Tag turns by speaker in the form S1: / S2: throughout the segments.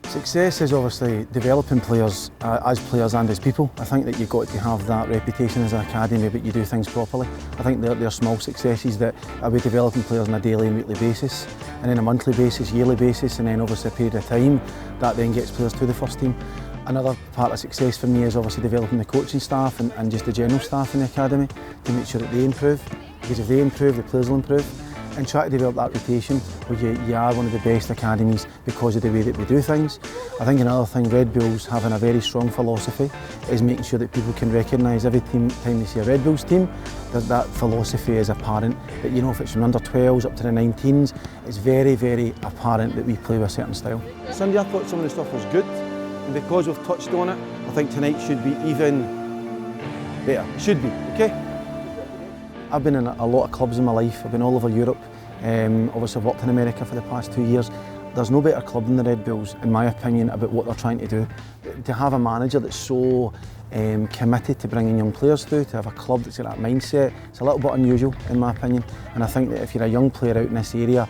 S1: Success is obviously developing players as players and as people. I think that you've got to have that reputation as an academy, but you do things properly. I think they're small successes that are we developing players on a daily and weekly basis, and then a monthly basis, yearly basis, and then obviously a period of time that then gets players to the first team. Another part of success for me is obviously developing the coaching staff and just the general staff in the academy to make sure that they improve, because if they improve, the players will improve. And try to develop that reputation where you are one of the best academies because of the way that we do things. I think another thing, Red Bulls having a very strong philosophy is making sure that people can recognise every time they see a Red Bulls team that philosophy is apparent, that you know if it's from under 12s up to the 19s, it's very, very apparent that we play with a certain style. Sunday I thought some of the stuff was good, and because we've touched on it, I think tonight should be even better. It should be, okay? I've been in a lot of clubs in my life. I've been all over Europe. Obviously I've worked in America for the past 2 years. There's no better club than the Red Bulls, in my opinion, about what they're trying to do. To have a manager that's so committed to bringing young players through, to have a club that's got that mindset, it's a little bit unusual in my opinion. And I think that if you're a young player out in this area,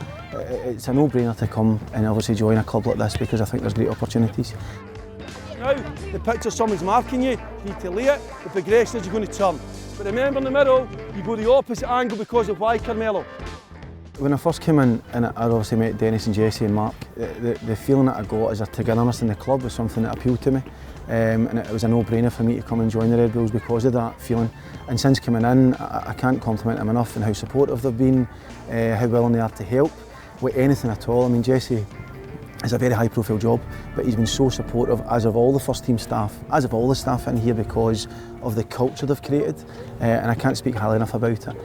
S1: it's a no-brainer to come and obviously join a club like this, because I think there's great opportunities. Now, the picture someone's marking you, you need to lay it, the progression is you're going to turn. But remember in the middle, you go the opposite angle because of why, Carmelo? When I first came in, and I obviously met Dennis and Jesse and Mark, the feeling that I got as a togetherness in the club was something that appealed to me. And it was a no-brainer for me to come and join the Red Bulls because of that feeling. And since coming in, I can't compliment them enough on how supportive they've been, how willing they are to help with anything at all. I mean, Jesse is a very high-profile job, but he's been so supportive, as of all the first-team staff, as of all the staff in here, because of the culture they've created, and I can't speak highly enough about it.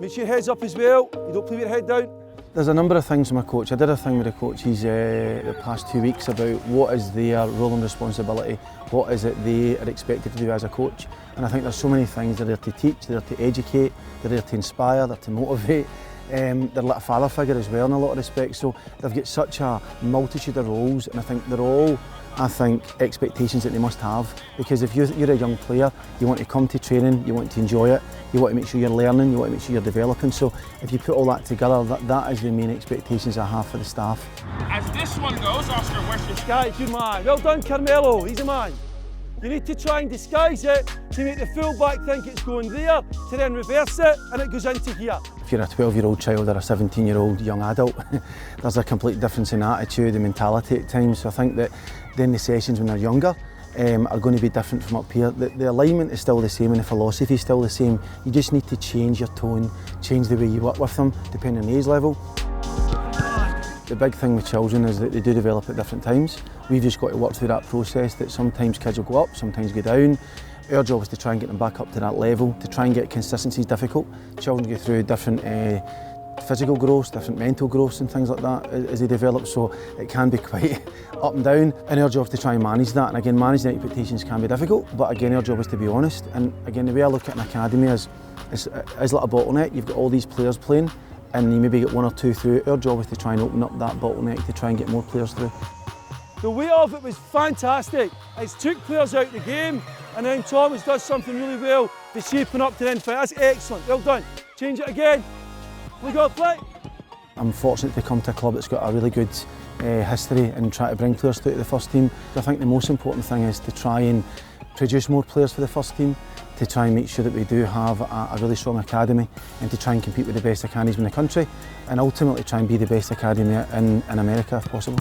S1: Make sure your head's up as well, you don't play with your head down. There's a number of things with my coach. I did a thing with the coaches the past 2 weeks about what is their role and responsibility, what is it they are expected to do as a coach. And I think there's so many things. They're there to teach, they're there to educate, they're there to inspire, they're to motivate. They're like a father figure as well in a lot of respects, so they've got such a multitude of roles, and I think they're all, expectations that they must have, because if you're a young player, you want to come to training, you want to enjoy it, you want to make sure you're learning, you want to make sure you're developing, so if you put all that together, that is the main expectations I have for the staff.
S2: As this one goes, Oscar, where's your
S3: Sky, good man. Well done, Carmelo, he's a man. You need to try and disguise it to make the full-back think it's going there, to then reverse it and it goes into here.
S1: If you're a 12-year-old child or a 17-year-old young adult, there's a complete difference in attitude and mentality at times. So I think that then the sessions when they're younger are going to be different from up here. The alignment is still the same and the philosophy is still the same. You just need to change your tone, change the way you work with them, depending on the age level. The big thing with children is that they do develop at different times. We've just got to work through that process, that sometimes kids will go up, sometimes go down. Our job is to try and get them back up to that level. To try and get consistency is difficult. Children go through different physical growth, different mental growths and things like that as they develop, so it can be quite up and down. And our job is to try and manage that. And again, managing expectations can be difficult, but again, our job is to be honest. And again, the way I look at an academy is like a bottleneck. You've got all these players playing, and you maybe get one or two through. Our job is to try and open up that bottleneck to try and get more players through.
S3: The weight of it was fantastic. It's took players out of the game, and then Thomas does something really well, the shaping up to then fight. That's excellent, well done. Change it again. We got play.
S1: I'm fortunate to come to a club that's got a really good history and try to bring players through to the first team. I think the most important thing is to try and produce more players for the first team, to try and make sure that we do have a really strong academy, and to try and compete with the best academies in the country, and ultimately try and be the best academy in America if possible.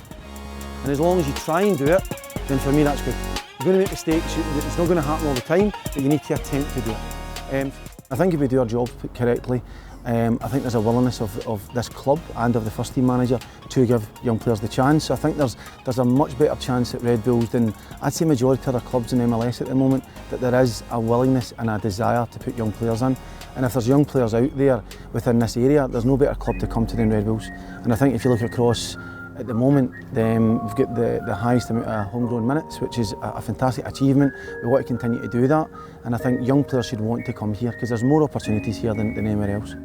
S1: And as long as you try and do it, then for me that's good. You're going to make mistakes, it's not going to happen all the time, but you need to attempt to do it. I think if we do our job correctly, I think there's a willingness of this club and of the first team manager to give young players the chance. I think there's a much better chance at Red Bulls than I'd say majority of other clubs in MLS at the moment, that there is a willingness and a desire to put young players in. And if there's young players out there within this area, there's no better club to come to than Red Bulls. And I think if you look across at the moment, we've got the highest amount of homegrown minutes, which is a fantastic achievement. We want to continue to do that, and I think young players should want to come here because there's more opportunities here than anywhere else.